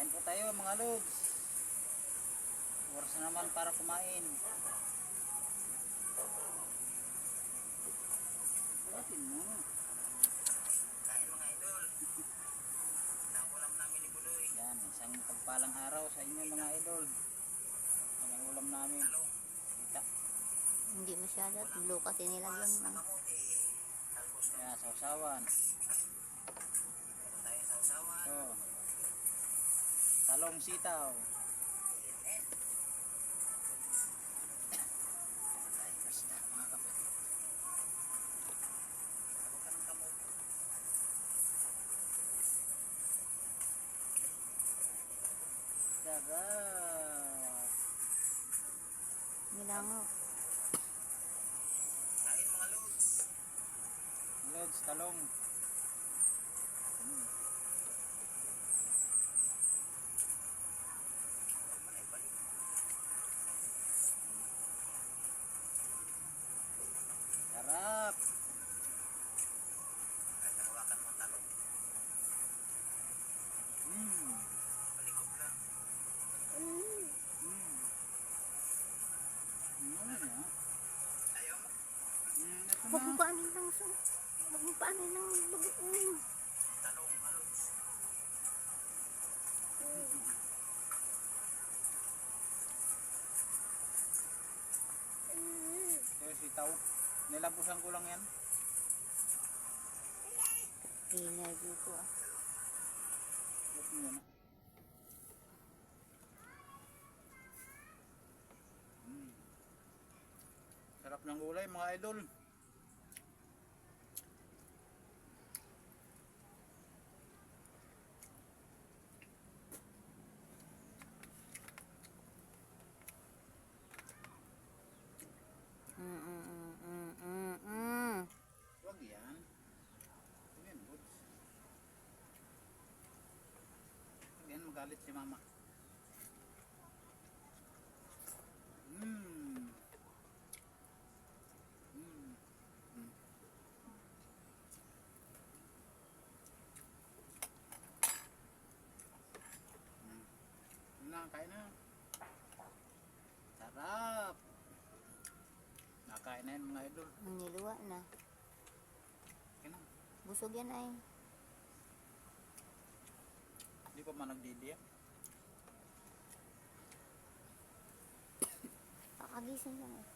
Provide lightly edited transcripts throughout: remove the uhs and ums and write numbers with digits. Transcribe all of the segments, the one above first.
Kain po tayo mga lods. Oras na naman para kumain. Pagatin mo. Kain mga idol. Ang ulam namin ni Budoy. Yan, isang pagpalang araw sa inyo mga idol. Yan ang ulam namin. Talong. Kita. Hindi masyado. Blue kasi nilagyan Mas na ng kamote. Talbos na. Yan, sausawan. Meron tayo sa usawan. So, talong sitaw. Basta mga kapatid. Ako ka ng kamote. Sarap. nilango. Kain mga lods. Lods, talong. Huwag mo na ibalik. Sarap. Kahit nahawakan mo ang talong. Malikot lang. Ano yan? Ayaw mo. Ito Huwag mo na. paanin ng so. Huwag mo paanin ng bagoong. Talong mga lods. Ito sitaw. Nilabusan ko lang yan. Ingay dito ah. Look mo na. Sarap ng gulay mga idol. Wag yan. Yan, goods. Wag yan, magalit si mama. Kain na. Sarap. Nakain na yun mga idol. Niluwa na. Kain na. Busog yan ay. Hindi pa man nagdidiya. Kakagising lang eh.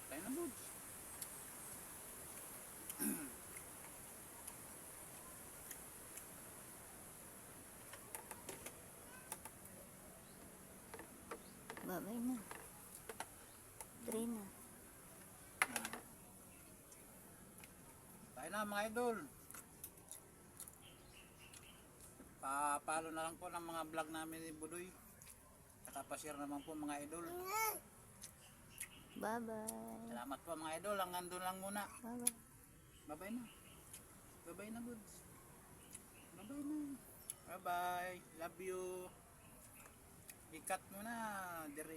Kain na goods. Babay na. Tray na. Kain na mga idol. Pa-follow na lang po ng mga vlog namin ni Budoy. Saka pa-share naman po mga idol. Bye-bye. Salamat po mga idol. Hanggang doon lang muna. Bye-bye. Bye-bye na. Bye-bye na goods. Bye-bye na. Bye-bye. Love you. Ikat mo na. Dire.